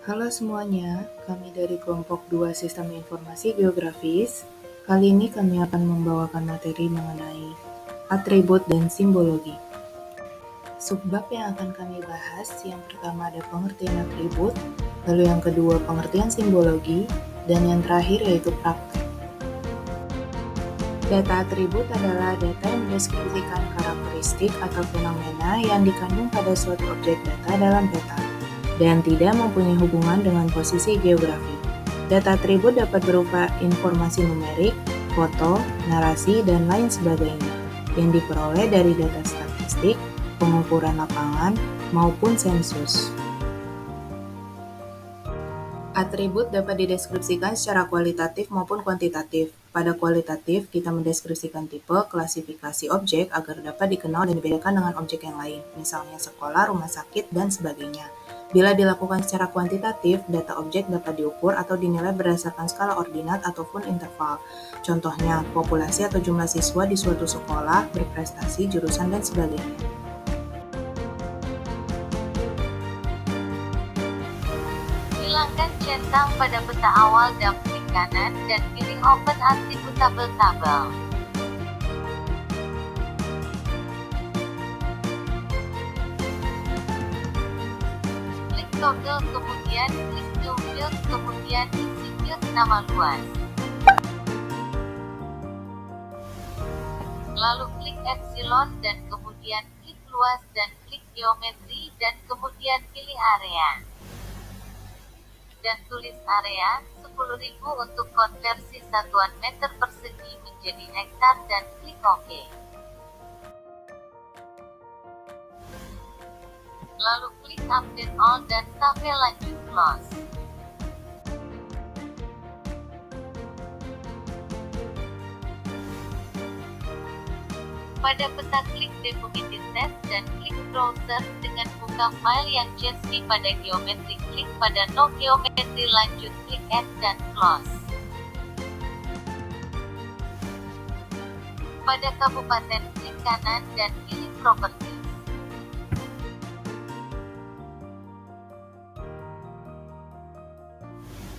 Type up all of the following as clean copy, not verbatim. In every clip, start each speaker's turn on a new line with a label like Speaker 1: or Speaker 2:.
Speaker 1: Halo semuanya, kami dari kelompok 2 Sistem Informasi Geografis. Kali ini kami akan membawakan materi mengenai atribut dan simbologi. Subbab yang akan kami bahas, yang pertama ada pengertian atribut, lalu yang kedua pengertian simbologi, dan yang terakhir yaitu praktik. Data atribut adalah data yang mendeskripsikan karakteristik atau fenomena yang dikandung pada suatu objek data dalam peta, dan tidak mempunyai hubungan dengan posisi geografi. Data atribut dapat berupa informasi numerik, foto, narasi, dan lain sebagainya, yang diperoleh dari data statistik, pengukuran lapangan, maupun sensus. Atribut dapat dideskripsikan secara kualitatif maupun kuantitatif. Pada kualitatif, kita mendeskripsikan tipe, klasifikasi objek agar dapat dikenal dan dibedakan dengan objek yang lain, misalnya sekolah, rumah sakit, dan sebagainya. Bila dilakukan secara kuantitatif, data objek dapat diukur atau dinilai berdasarkan skala ordinat ataupun interval. Contohnya, populasi atau jumlah siswa di suatu sekolah, berprestasi, jurusan, dan sebagainya.
Speaker 2: Hilangkan centang pada peta awal dan klik kanan dan pilih Open Attributable Table. Klik toggle kemudian klik New Field kemudian isi field nama luas. Lalu klik Epsilon dan kemudian klik luas dan klik geometri dan kemudian pilih area. Dan tulis area 10.000 untuk konversi satuan meter persegi menjadi hektar dan klik OK. Lalu klik Update All dan tabel lanjut close. Pada peta klik Definitive Test dan klik Browser dengan buka file yang CSV pada geometri. Klik pada No Geometry lanjut klik Add dan Close. Pada kabupaten klik kanan dan pilih Properties.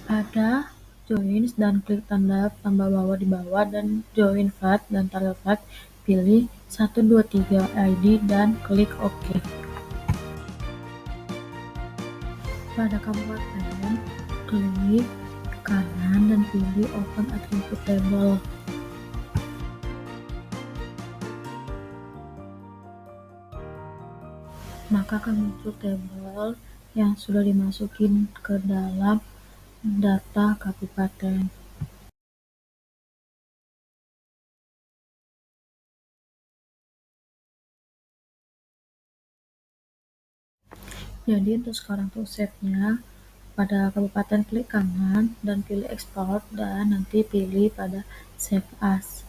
Speaker 3: Pada Joins dan klik tanda tambah bawah di bawah dan Join Fact dan Target Fact, pilih 123 ID dan klik OK. Pada kabupaten, klik kanan dan pilih Open Attribute Table. Maka akan muncul tabel yang sudah dimasukin ke dalam data kabupaten. Jadi untuk sekarang tuh save-nya pada kabupaten klik kanan dan pilih export dan nanti pilih pada save as.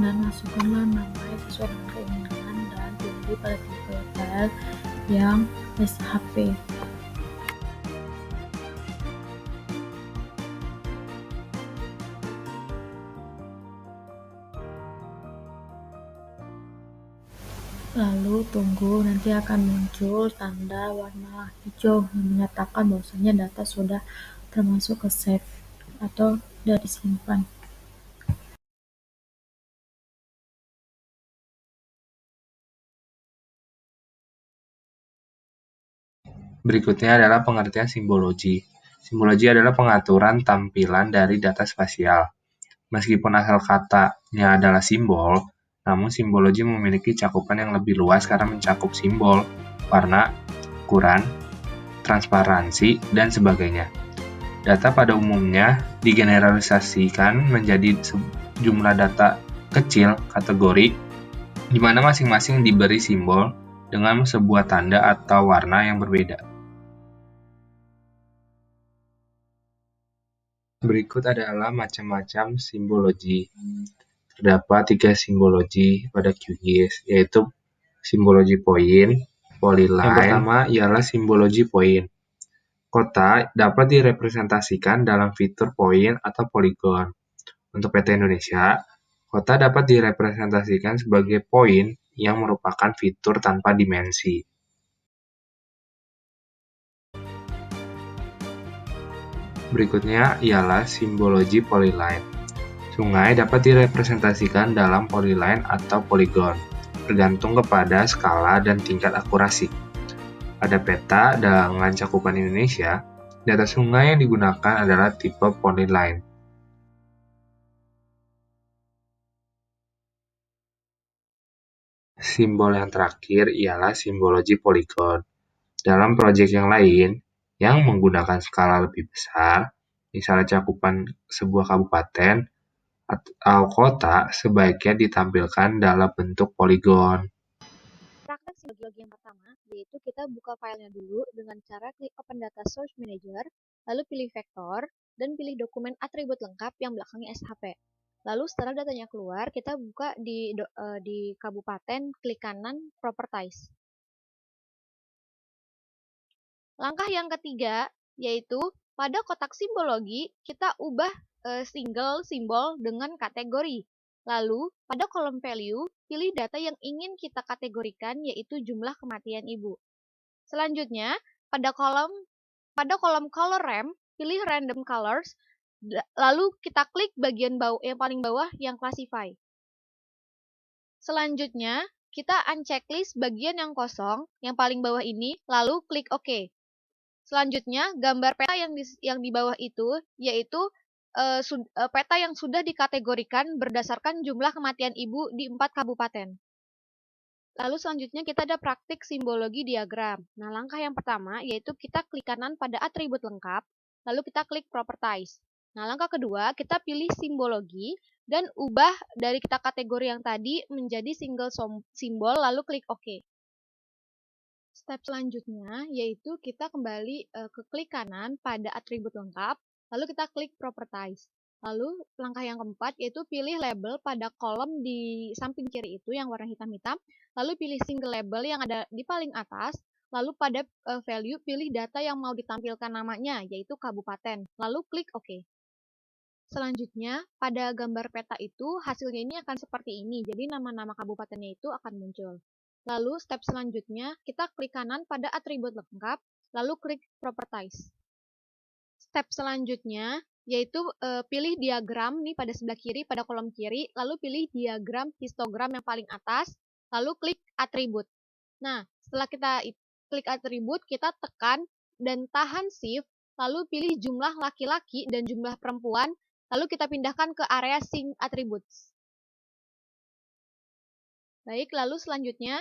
Speaker 3: Dan masukkanlah namanya sesuai dengan keinginan dan pilih pada tipe file yang SHP. Lalu tunggu, nanti akan muncul tanda warna hijau yang menyatakan bahwasanya data sudah termasuk ke save atau sudah disimpan.
Speaker 4: Berikutnya adalah pengertian simbologi. Simbologi adalah pengaturan tampilan dari data spasial. Meskipun asal katanya adalah simbol, namun simbologi memiliki cakupan yang lebih luas karena mencakup simbol, warna, ukuran, transparansi, dan sebagainya. Data pada umumnya digeneralisasikan menjadi jumlah data kecil kategori, di mana masing-masing diberi simbol dengan sebuah tanda atau warna yang berbeda. Berikut adalah macam-macam simbologi. Terdapat 3 simbologi pada QGIS, yaitu simbologi poin, polyline. Yang pertama ialah simbologi poin. Kota dapat direpresentasikan dalam fitur poin atau poligon. Untuk peta Indonesia, Kota dapat direpresentasikan sebagai poin yang merupakan fitur tanpa dimensi. Berikutnya ialah simbologi polyline. Sungai dapat direpresentasikan dalam polyline atau poligon, tergantung kepada skala dan tingkat akurasi. Pada peta dengan cakupan Indonesia, data sungai yang digunakan adalah tipe polyline. Simbol yang terakhir ialah simbologi poligon. Dalam proyek yang lain, yang menggunakan skala lebih besar, misalnya cakupan sebuah kabupaten atau kota, sebaiknya ditampilkan dalam bentuk poligon.
Speaker 3: Praktek simbologi yang pertama, yaitu kita buka filenya dulu dengan cara klik Open Data Source Manager, lalu pilih vektor, dan pilih dokumen atribut lengkap yang belakangnya SHP. Lalu setelah datanya keluar, kita buka di kabupaten, klik kanan Properties. Langkah yang ketiga, yaitu pada kotak simbologi, kita ubah single simbol dengan kategori. Lalu, pada kolom value, pilih data yang ingin kita kategorikan, yaitu jumlah kematian ibu. Selanjutnya, pada kolom color ramp, pilih random colors, lalu kita klik bagian yang paling bawah yang classify. Selanjutnya, kita unchecklist bagian yang kosong, yang paling bawah ini, lalu klik OK. Selanjutnya, gambar peta yang di bawah itu, yaitu peta yang sudah dikategorikan berdasarkan jumlah kematian ibu di 4 kabupaten. Lalu selanjutnya kita ada praktik simbologi diagram. Nah, langkah yang pertama yaitu kita klik kanan pada atribut lengkap, lalu kita klik properties. Nah, langkah kedua kita pilih simbologi dan ubah dari kita kategori yang tadi menjadi single simbol, lalu klik OK. Step selanjutnya yaitu kita kembali ke klik kanan pada atribut lengkap, lalu kita klik properties. Lalu langkah yang keempat yaitu pilih label pada kolom di samping kiri itu yang warna hitam-hitam, lalu pilih single label yang ada di paling atas, lalu pada value pilih data yang mau ditampilkan namanya yaitu kabupaten, lalu klik OK. Selanjutnya, pada gambar peta itu hasilnya ini akan seperti ini, jadi nama-nama kabupatennya itu akan muncul. Lalu step selanjutnya, kita klik kanan pada atribut lengkap, lalu klik properties. Step selanjutnya, yaitu pilih diagram nih pada sebelah kiri, pada kolom kiri, lalu pilih diagram histogram yang paling atas, lalu klik atribut. Nah, setelah kita klik atribut, kita tekan dan tahan shift, lalu pilih jumlah laki-laki dan jumlah perempuan, lalu kita pindahkan ke area sync attributes. Baik, lalu selanjutnya,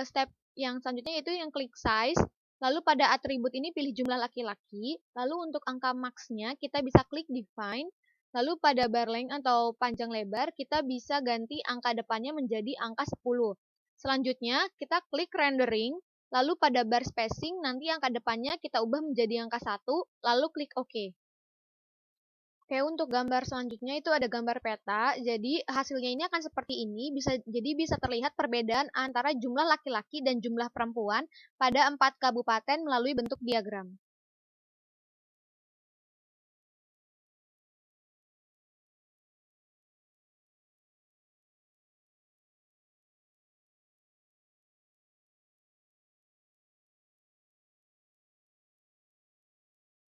Speaker 3: step yang selanjutnya yaitu yang klik size, lalu pada atribut ini pilih jumlah laki-laki, lalu untuk angka max-nya kita bisa klik define, lalu pada bar length atau panjang lebar kita bisa ganti angka depannya menjadi angka 10. Selanjutnya kita klik rendering, lalu pada bar spacing nanti angka depannya kita ubah menjadi angka 1, lalu klik OK. Oke, untuk gambar selanjutnya itu ada gambar peta, jadi hasilnya ini akan seperti ini, bisa terlihat perbedaan antara jumlah laki-laki dan jumlah perempuan pada 4 kabupaten melalui bentuk diagram.